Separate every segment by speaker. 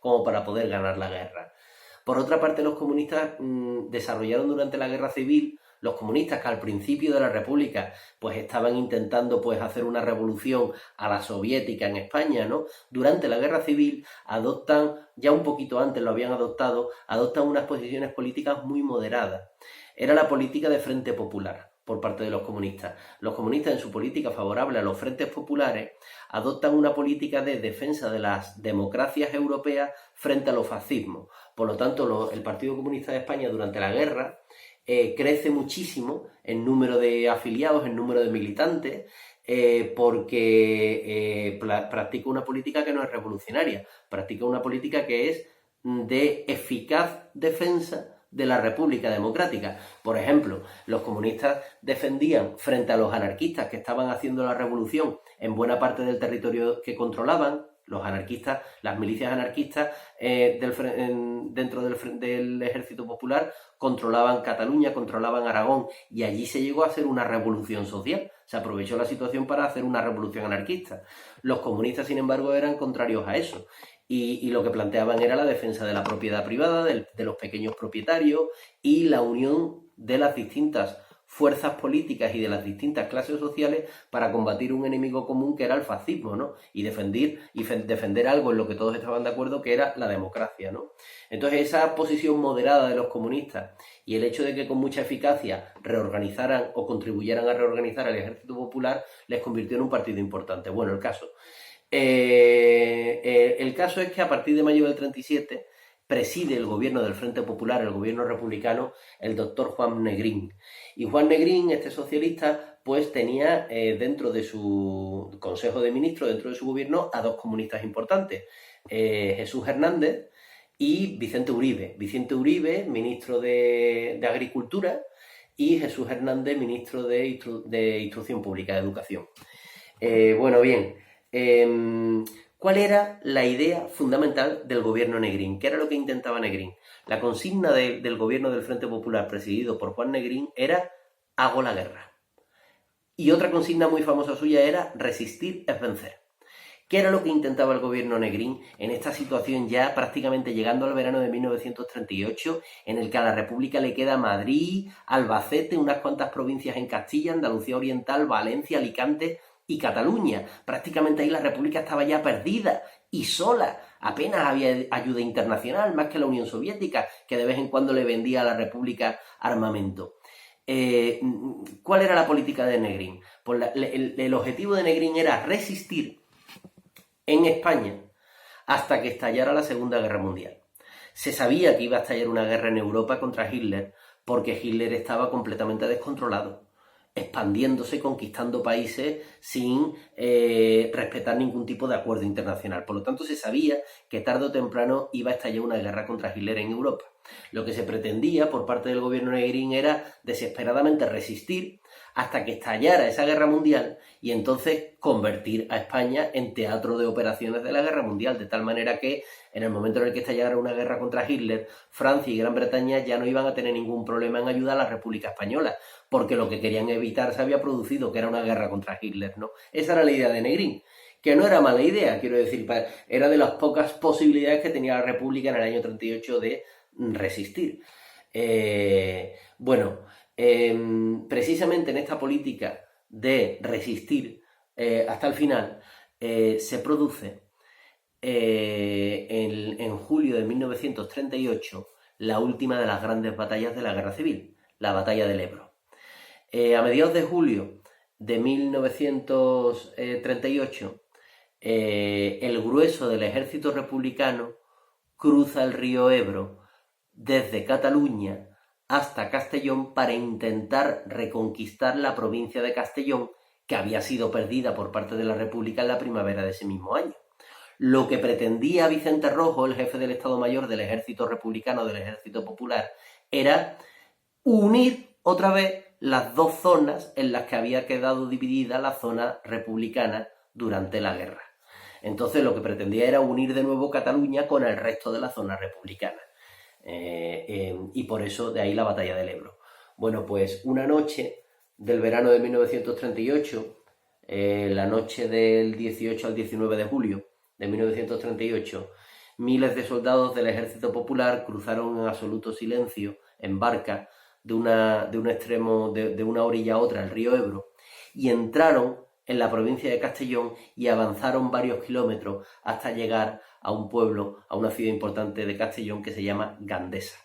Speaker 1: como para poder ganar la guerra. Por otra parte, los comunistas desarrollaron durante la guerra civil, los comunistas que al principio de la República pues estaban intentando pues hacer una revolución a la soviética en España, ¿no? Durante la guerra civil adoptan, ya un poquito antes lo habían adoptado, adoptan unas posiciones políticas muy moderadas. Era la política de Frente Popular por parte de los comunistas. Los comunistas, en su política favorable a los frentes populares, adoptan una política de defensa de las democracias europeas frente a los fascismos. Por lo tanto, el Partido Comunista de España durante la guerra crece muchísimo en número de afiliados, en número de militantes, porque practica una política que no es revolucionaria, practica una política que es de eficaz defensa de la República Democrática. Por ejemplo, los comunistas defendían frente a los anarquistas que estaban haciendo la revolución en buena parte del territorio que controlaban. Los anarquistas, las milicias anarquistas dentro del Ejército Popular controlaban Cataluña, controlaban Aragón, y allí se llegó a hacer una revolución social. Se aprovechó la situación para hacer una revolución anarquista. Los comunistas, sin embargo, eran contrarios a eso. Y lo que planteaban era la defensa de la propiedad privada, de los pequeños propietarios, y la unión de las distintas fuerzas políticas y de las distintas clases sociales para combatir un enemigo común que era el fascismo, ¿no? Y defender algo en lo que todos estaban de acuerdo, que era la democracia, ¿no? Entonces, esa posición moderada de los comunistas y el hecho de que con mucha eficacia reorganizaran o contribuyeran a reorganizar al Ejército Popular les convirtió en un partido importante. Bueno, el caso es que a partir de mayo del 37 preside el gobierno del Frente Popular, el gobierno republicano, el doctor Juan Negrín. Y Juan Negrín, este socialista, pues tenía dentro de su Consejo de Ministros, dentro de su gobierno, a dos comunistas importantes, Jesús Hernández y Vicente Uribe. Vicente Uribe, ministro de Agricultura, y Jesús Hernández, ministro de Instrucción Pública, de Educación. Bueno, bien. ¿Cuál era la idea fundamental del gobierno Negrín? ¿Qué era lo que intentaba Negrín? La consigna del gobierno del Frente Popular presidido por Juan Negrín era «hago la guerra». Y otra consigna muy famosa suya era «resistir es vencer». ¿Qué era lo que intentaba el gobierno Negrín en esta situación ya prácticamente llegando al verano de 1938, en el que a la República le queda Madrid, Albacete, unas cuantas provincias en Castilla, Andalucía Oriental, Valencia, Alicante y Cataluña? Prácticamente ahí la República estaba ya perdida y sola. Apenas había ayuda internacional, más que la Unión Soviética, que de vez en cuando le vendía a la República armamento. ¿Cuál era la política de Negrín? Pues el objetivo de Negrín era resistir en España hasta que estallara la Segunda Guerra Mundial. Se sabía que iba a estallar una guerra en Europa contra Hitler, porque Hitler estaba completamente descontrolado, expandiéndose, conquistando países sin respetar ningún tipo de acuerdo internacional. Por lo tanto, se sabía que tarde o temprano iba a estallar una guerra contra Hitler en Europa. Lo que se pretendía por parte del gobierno Negrín era desesperadamente resistir hasta que estallara esa guerra mundial y entonces convertir a España en teatro de operaciones de la guerra mundial, de tal manera que en el momento en el que estallara una guerra contra Hitler, Francia y Gran Bretaña ya no iban a tener ningún problema en ayudar a la República Española, porque lo que querían evitar se había producido, que era una guerra contra Hitler, ¿no? Esa era la idea de Negrín, que no era mala idea, quiero decir, era de las pocas posibilidades que tenía la República en el año 38 de resistir. Precisamente en esta política de resistir hasta el final, se produce en julio de 1938 la última de las grandes batallas de la Guerra Civil, la Batalla del Ebro. A mediados de julio de 1938, el grueso del ejército republicano cruza el río Ebro desde Cataluña hasta Castellón para intentar reconquistar la provincia de Castellón, que había sido perdida por parte de la República en la primavera de ese mismo año. Lo que pretendía Vicente Rojo, el jefe del Estado Mayor del Ejército Republicano, del Ejército Popular, era unir otra vez las dos zonas en las que había quedado dividida la zona republicana durante la guerra. Entonces lo que pretendía era unir de nuevo Cataluña con el resto de la zona republicana. Y por eso de ahí la batalla del Ebro. Bueno, pues una noche del verano de 1938, la noche del 18 al 19 de julio de 1938, miles de soldados del Ejército Popular cruzaron en absoluto silencio, en barca, de un extremo, de una orilla a otra, el río Ebro, y entraron en la provincia de Castellón y avanzaron varios kilómetros hasta llegar a un pueblo, a una ciudad importante de Castellón que se llama Gandesa.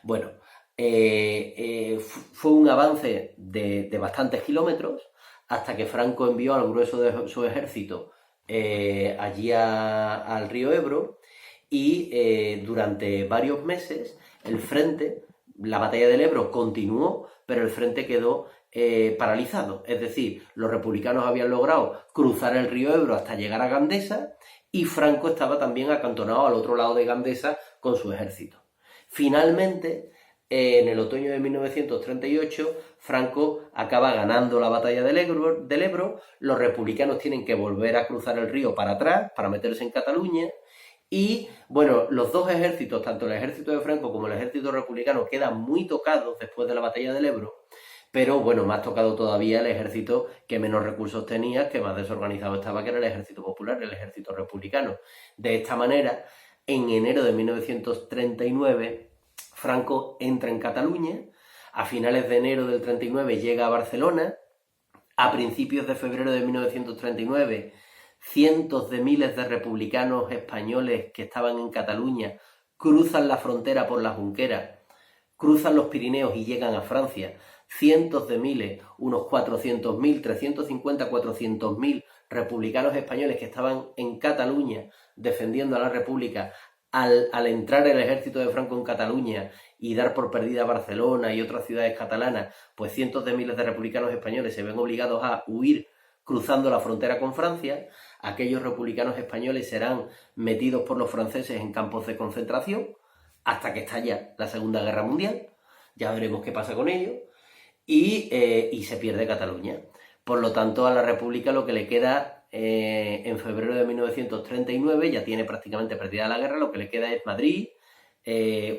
Speaker 1: Bueno, fue un avance de bastantes kilómetros hasta que Franco envió al grueso de su ejército allí al río Ebro y durante varios meses el frente, la batalla del Ebro continuó, pero el frente quedó paralizado. Es decir, los republicanos habían logrado cruzar el río Ebro hasta llegar a Gandesa y Franco estaba también acantonado al otro lado de Gandesa con su ejército. Finalmente, en el otoño de 1938, Franco acaba ganando la batalla del Ebro, los republicanos tienen que volver a cruzar el río para atrás, para meterse en Cataluña, y bueno, los dos ejércitos, tanto el ejército de Franco como el ejército republicano, quedan muy tocados después de la batalla del Ebro, pero bueno, más tocado todavía el ejército que menos recursos tenía, que más desorganizado estaba, que era el ejército popular, el ejército republicano. De esta manera, en enero de 1939, Franco entra en Cataluña, a finales de enero del 39 llega a Barcelona, a principios de febrero de 1939 cientos de miles de republicanos españoles que estaban en Cataluña cruzan la frontera por la Junquera, cruzan los Pirineos y llegan a Francia. Cientos de miles, unos 400.000, 350, 400.000 republicanos españoles que estaban en Cataluña defendiendo a la República. Al entrar el ejército de Franco en Cataluña y dar por perdida Barcelona y otras ciudades catalanas, pues cientos de miles de republicanos españoles se ven obligados a huir cruzando la frontera con Francia. Aquellos republicanos españoles serán metidos por los franceses en campos de concentración hasta que estalla la Segunda Guerra Mundial. Ya veremos qué pasa con ello. Y se pierde Cataluña. Por lo tanto, a la República lo que le queda en febrero de 1939, ya tiene prácticamente perdida la guerra, lo que le queda es Madrid,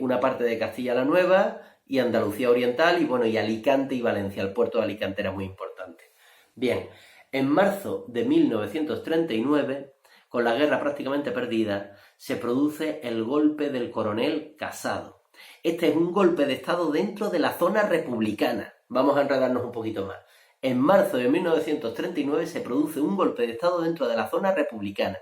Speaker 1: una parte de Castilla la Nueva y Andalucía Oriental, y bueno, y Alicante y Valencia. El puerto de Alicante era muy importante. Bien, en marzo de 1939, con la guerra prácticamente perdida, se produce el golpe del coronel Casado. Este es un golpe de estado dentro de la zona republicana. Vamos a enredarnos un poquito más. En marzo de 1939 se produce un golpe de estado dentro de la zona republicana.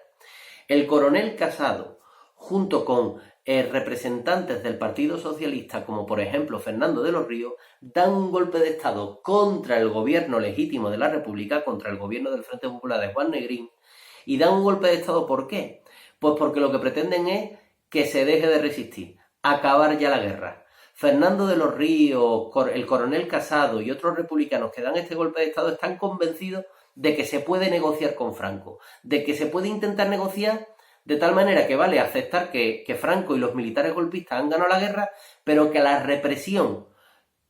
Speaker 1: El coronel Casado, junto con representantes del Partido Socialista, como por ejemplo Fernando de los Ríos, dan un golpe de estado contra el gobierno legítimo de la República, contra el gobierno del Frente Popular de Juan Negrín, y dan un golpe de estado ¿por qué? Pues porque lo que pretenden es que se deje de resistir, acabar ya la guerra. Fernando de los Ríos, el coronel Casado y otros republicanos que dan este golpe de estado están convencidos de que se puede negociar con Franco, de que se puede intentar negociar de tal manera que vale aceptar que Franco y los militares golpistas han ganado la guerra, pero que la represión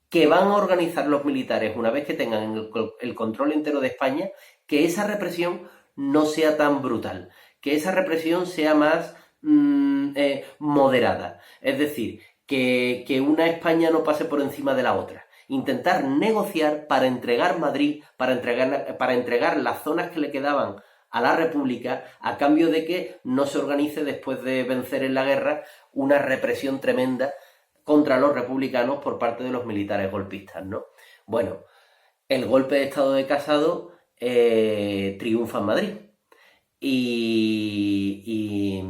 Speaker 1: que van a organizar los militares una vez que tengan el control entero de España, que esa represión no sea tan brutal, que esa represión sea más moderada. Es decir, que una España no pase por encima de la otra. Intentar negociar para entregar Madrid, para entregar las zonas que le quedaban a la República, a cambio de que no se organice después de vencer en la guerra una represión tremenda contra los republicanos por parte de los militares golpistas, ¿no? Bueno, el golpe de estado de Casado triunfa en Madrid y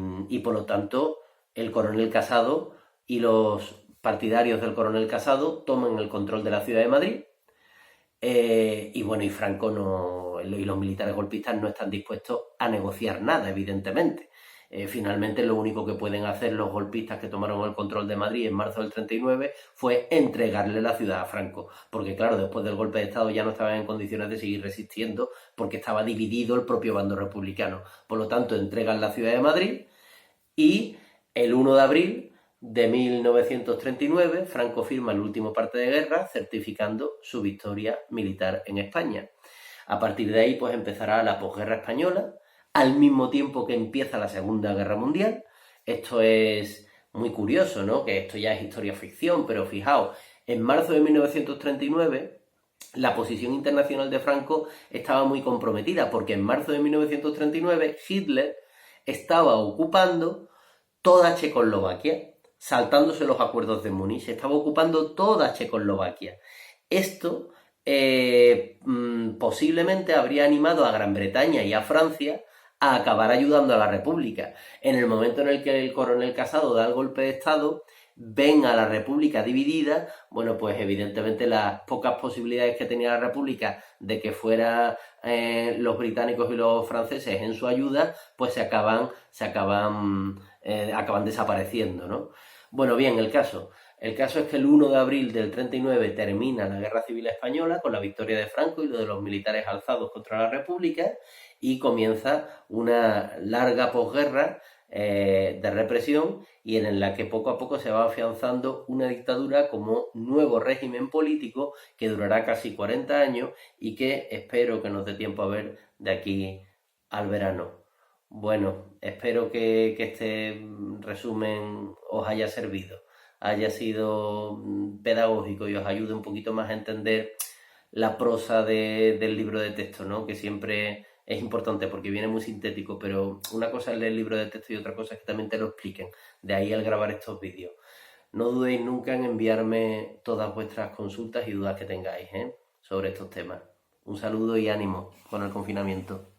Speaker 1: por lo tanto el coronel Casado y los partidarios del coronel Casado toman el control de la ciudad de Madrid y bueno, y Franco y los militares golpistas no están dispuestos a negociar nada, evidentemente. Finalmente lo único que pueden hacer los golpistas que tomaron el control de Madrid en marzo del 39 fue entregarle la ciudad a Franco, porque claro, después del golpe de estado ya no estaban en condiciones de seguir resistiendo porque estaba dividido el propio bando republicano. Por lo tanto, entregan la ciudad de Madrid y el 1 de abril de 1939 Franco firma el último parte de guerra certificando su victoria militar en España. A partir de ahí pues empezará la posguerra española, al mismo tiempo que empieza la Segunda Guerra Mundial. Esto es muy curioso, ¿no? Que esto ya es historia ficción, pero fijaos, en marzo de 1939 la posición internacional de Franco estaba muy comprometida, porque en marzo de 1939 Hitler estaba ocupando toda Checoslovaquia, saltándose los acuerdos de Múnich, se estaba ocupando toda Checoslovaquia. Esto posiblemente habría animado a Gran Bretaña y a Francia a acabar ayudando a la República. En el momento en el que el coronel Casado da el golpe de Estado, ven a la República dividida, bueno, pues evidentemente las pocas posibilidades que tenía la República de que fueran los británicos y los franceses en su ayuda, pues acaban desapareciendo, ¿no? Bueno, bien, el caso es que el 1 de abril del 39 termina la Guerra Civil Española con la victoria de Franco y lo de los militares alzados contra la República, y comienza una larga posguerra de represión, y en la que poco a poco se va afianzando una dictadura como nuevo régimen político que durará casi 40 años y que espero que nos dé tiempo a ver de aquí al verano. Bueno, espero que este resumen os haya servido, haya sido pedagógico y os ayude un poquito más a entender la prosa del libro de texto, ¿no? Que siempre es importante porque viene muy sintético, pero una cosa es leer el libro de texto y otra cosa es que también te lo expliquen. De ahí el grabar estos vídeos. No dudéis nunca en enviarme todas vuestras consultas y dudas que tengáis, sobre estos temas. Un saludo y ánimo con el confinamiento.